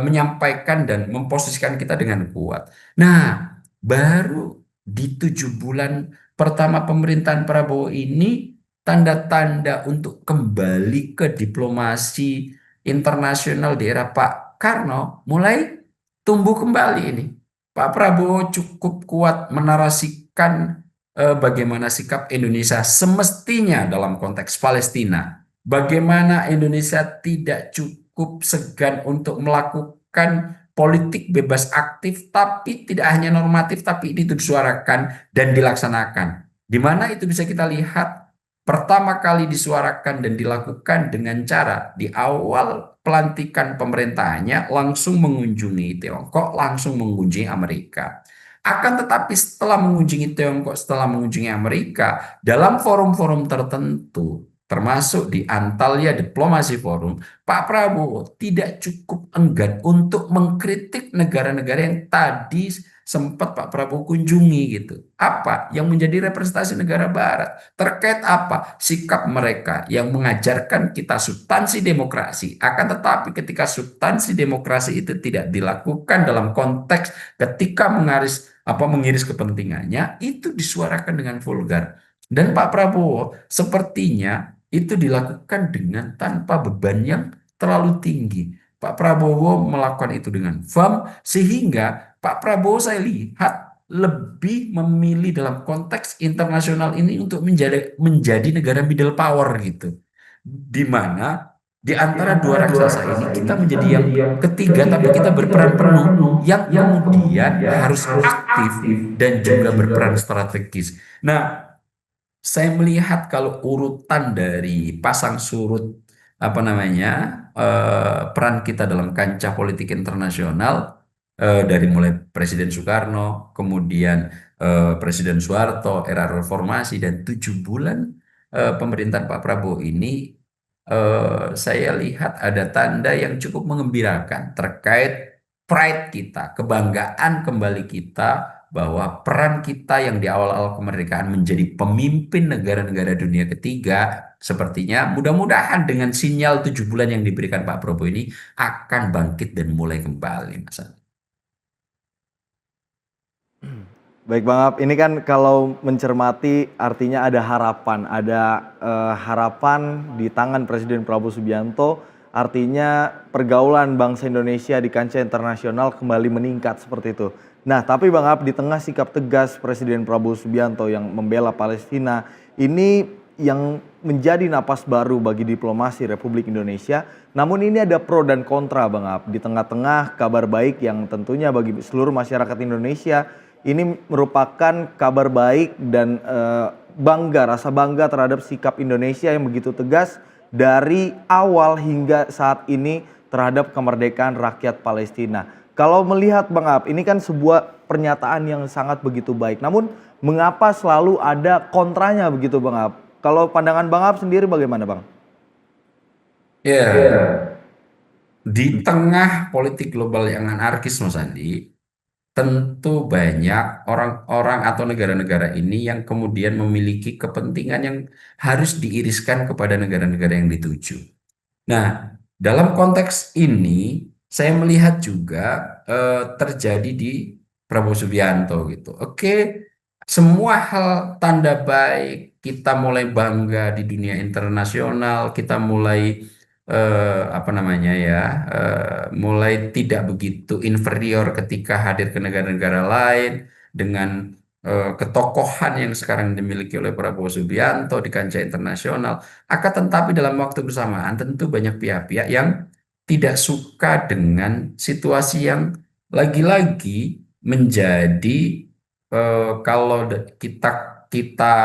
menyampaikan dan memposisikan kita dengan kuat. Nah, baru di 7 bulan pertama pemerintahan Prabowo ini tanda-tanda untuk kembali ke diplomasi internasional di era Pak Karno mulai tumbuh kembali ini. Pak Prabowo cukup kuat menarasikan bagaimana sikap Indonesia semestinya dalam konteks Palestina. Bagaimana Indonesia tidak cukup segan untuk melakukan politik bebas aktif, tapi tidak hanya normatif, tapi ini disuarakan dan dilaksanakan. Di mana itu bisa kita lihat pertama kali disuarakan dan dilakukan dengan cara di awal pelantikan pemerintahannya langsung mengunjungi Tiongkok, langsung mengunjungi Amerika. Akan tetapi setelah mengunjungi Tiongkok, setelah mengunjungi Amerika, dalam forum-forum tertentu, termasuk di Antalya Diplomasi Forum, Pak Prabowo tidak cukup enggan untuk mengkritik negara-negara yang tadi sempat Pak Prabowo kunjungi gitu. Apa yang menjadi representasi negara Barat? Terkait apa? Sikap mereka yang mengajarkan kita substansi demokrasi. Akan tetapi ketika substansi demokrasi itu tidak dilakukan dalam konteks ketika mengiris kepentingannya, itu disuarakan dengan vulgar. Dan Pak Prabowo sepertinya itu dilakukan dengan tanpa beban yang terlalu tinggi. Pak Prabowo melakukan itu dengan firm, sehingga Pak Prabowo saya lihat lebih memilih dalam konteks internasional ini untuk menjadi negara middle power gitu. Di mana di antara dua raksasa ini kita menjadi yang ketiga, tapi kita berperan penuh yang kemudian harus aktif dan juga berperan strategis. Nah, saya melihat kalau urutan dari pasang surut peran kita dalam kancah politik internasional, dari mulai Presiden Soekarno, kemudian Presiden Soeharto, era reformasi, dan 7 bulan pemerintahan Pak Prabowo ini, saya lihat ada tanda yang cukup mengembirakan terkait pride kita, kebanggaan kembali kita bahwa peran kita yang di awal-awal kemerdekaan menjadi pemimpin negara-negara dunia ketiga, sepertinya mudah-mudahan dengan sinyal 7 bulan yang diberikan Pak Prabowo ini akan bangkit dan mulai kembali, Mas Andi. Baik Bang Ab, ini kan kalau mencermati artinya ada harapan di tangan Presiden Prabowo Subianto, artinya pergaulan bangsa Indonesia di kancah internasional kembali meningkat seperti itu. Nah tapi Bang Ab, di tengah sikap tegas Presiden Prabowo Subianto yang membela Palestina, ini yang menjadi napas baru bagi diplomasi Republik Indonesia. Namun ini ada pro dan kontra Bang Ab, di tengah-tengah kabar baik yang tentunya bagi seluruh masyarakat Indonesia, ini merupakan kabar baik dan rasa bangga terhadap sikap Indonesia yang begitu tegas dari awal hingga saat ini terhadap kemerdekaan rakyat Palestina. Kalau melihat Bang Ab, ini kan sebuah pernyataan yang sangat begitu baik. Namun mengapa selalu ada kontranya begitu Bang Ab? Kalau pandangan Bang Ab sendiri bagaimana Bang? Ya, di tengah politik global yang anarkis, Mas Andi, tentu banyak orang-orang atau negara-negara ini yang kemudian memiliki kepentingan yang harus diiriskan kepada negara-negara yang dituju. Nah, dalam konteks ini saya melihat juga terjadi di Prabowo Subianto gitu. Oke, semua hal tanda baik, kita mulai bangga di dunia internasional, kita mulai mulai tidak begitu inferior ketika hadir ke negara-negara lain dengan ketokohan yang sekarang dimiliki oleh Prabowo Subianto di kancah internasional. Akan tetapi dalam waktu bersamaan tentu banyak pihak-pihak yang tidak suka dengan situasi yang lagi-lagi menjadi kalau kita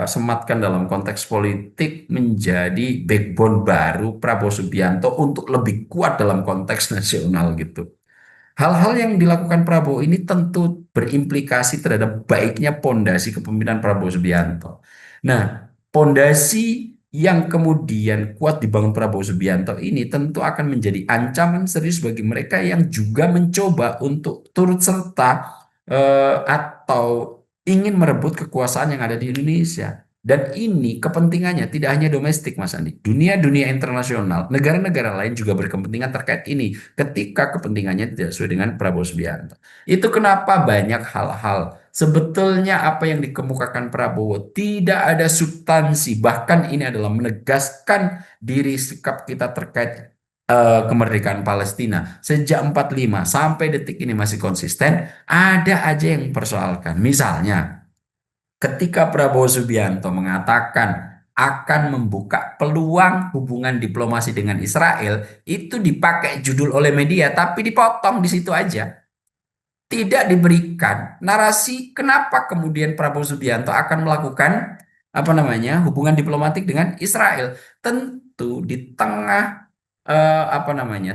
sematkan dalam konteks politik menjadi backbone baru Prabowo Subianto untuk lebih kuat dalam konteks nasional gitu. Hal-hal yang dilakukan Prabowo ini tentu berimplikasi terhadap baiknya pondasi kepemimpinan Prabowo Subianto. Nah, pondasi yang kemudian kuat dibangun Prabowo Subianto ini tentu akan menjadi ancaman serius bagi mereka yang juga mencoba untuk turut serta atau ingin merebut kekuasaan yang ada di Indonesia. Dan ini kepentingannya tidak hanya domestik, Mas Andi. Dunia internasional, negara-negara lain juga berkepentingan terkait ini ketika kepentingannya tidak sesuai dengan Prabowo Subianto. Itu kenapa banyak hal-hal sebetulnya apa yang dikemukakan Prabowo tidak ada substansi. Bahkan ini adalah menegaskan diri sikap kita terkait kemerdekaan Palestina. Sejak 45 sampai detik ini masih konsisten, ada aja yang mempersoalkan. Misalnya, ketika Prabowo Subianto mengatakan akan membuka peluang hubungan diplomasi dengan Israel, itu dipakai judul oleh media, tapi dipotong di situ aja. Tidak diberikan narasi kenapa kemudian Prabowo Subianto akan melakukan hubungan diplomatik dengan Israel. Tentu di tengah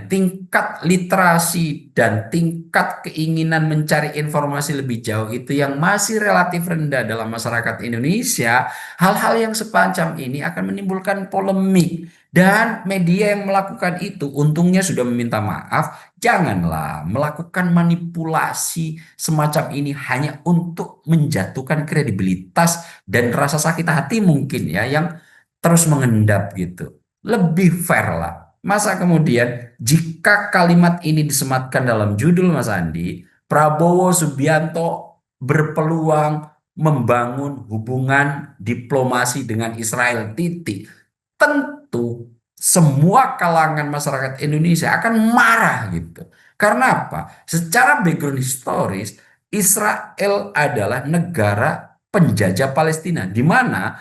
tingkat literasi dan tingkat keinginan mencari informasi lebih jauh itu yang masih relatif rendah dalam masyarakat Indonesia, hal-hal yang semacam ini akan menimbulkan polemik. Dan media yang melakukan itu untungnya sudah meminta maaf. Janganlah melakukan manipulasi semacam ini hanya untuk menjatuhkan kredibilitas dan rasa sakit hati mungkin ya yang terus mengendap gitu. Lebih fair lah. Masa kemudian jika kalimat ini disematkan dalam judul, Mas Andi, Prabowo Subianto berpeluang membangun hubungan diplomasi dengan Israel, titik. Tentu semua kalangan masyarakat Indonesia akan marah gitu. Karena apa? Secara background historis, Israel adalah negara penjajah Palestina, di mana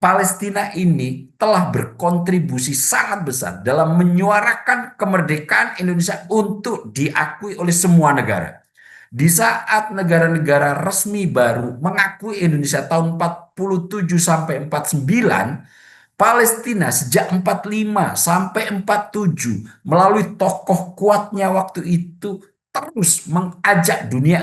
Palestina ini telah berkontribusi sangat besar dalam menyuarakan kemerdekaan Indonesia untuk diakui oleh semua negara. Di saat negara-negara resmi baru mengakui Indonesia tahun 47 sampai 49, Palestina sejak 45 sampai 47 melalui tokoh kuatnya waktu itu terus mengajak dunia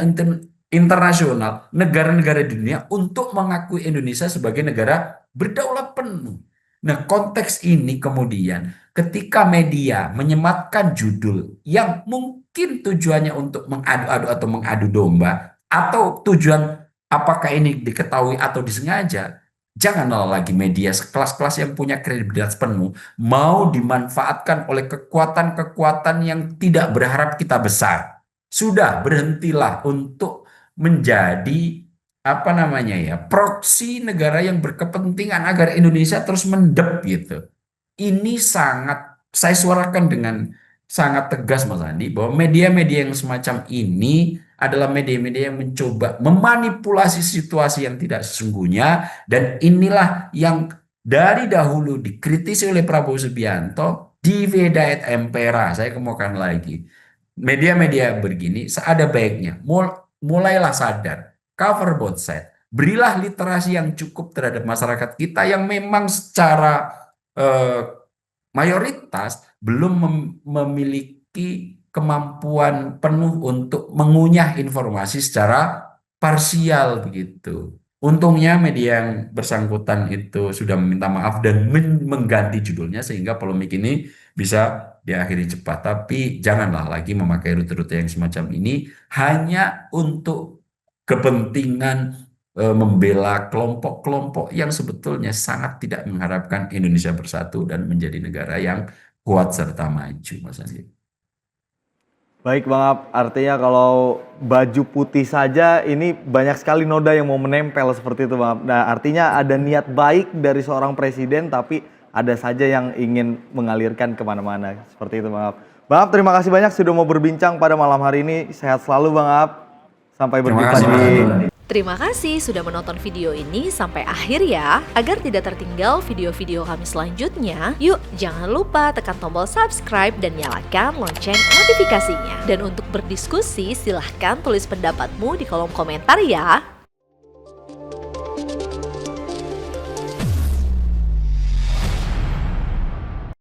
internasional, negara-negara di dunia untuk mengakui Indonesia sebagai negara berdaulat penuh. Nah, konteks ini kemudian ketika media menyematkan judul yang mungkin tujuannya untuk mengadu-adu atau mengadu domba, atau tujuan apakah ini diketahui atau disengaja, janganlah lagi media sekelas-kelas yang punya kredibilitas penuh mau dimanfaatkan oleh kekuatan-kekuatan yang tidak berharap kita besar. Sudah, berhentilah untuk menjadi proksi negara yang berkepentingan agar Indonesia terus mendep gitu. Ini sangat saya suarakan dengan sangat tegas, Mas Andi, bahwa media-media yang semacam ini adalah media-media yang mencoba memanipulasi situasi yang tidak sesungguhnya, dan inilah yang dari dahulu dikritisi oleh Prabowo Subianto, divide et impera. Saya kemukakan lagi, media-media begini ada baiknya mulailah sadar, cover both side, berilah literasi yang cukup terhadap masyarakat kita yang memang secara mayoritas belum memiliki kemampuan penuh untuk mengunyah informasi secara parsial begitu. Untungnya media yang bersangkutan itu sudah meminta maaf dan mengganti judulnya sehingga polemik ini bisa diakhiri cepat. Tapi janganlah lagi memakai rute-rute yang semacam ini hanya untuk kepentingan membela kelompok-kelompok yang sebetulnya sangat tidak mengharapkan Indonesia bersatu dan menjadi negara yang kuat serta maju, Mas Andi. Baik Bang Ab, artinya kalau baju putih saja ini banyak sekali noda yang mau menempel seperti itu Bang Ab. Nah, artinya ada niat baik dari seorang presiden tapi ada saja yang ingin mengalirkan kemana-mana seperti itu Bang Ab. Bang Ab, terima kasih banyak sudah mau berbincang pada malam hari ini. Sehat selalu Bang Ab. Sampai berjumpa di... Terima kasih sudah menonton video ini sampai akhir ya. Agar tidak tertinggal video-video kami selanjutnya, yuk jangan lupa tekan tombol subscribe dan nyalakan lonceng notifikasinya. Dan untuk berdiskusi, silahkan tulis pendapatmu di kolom komentar ya.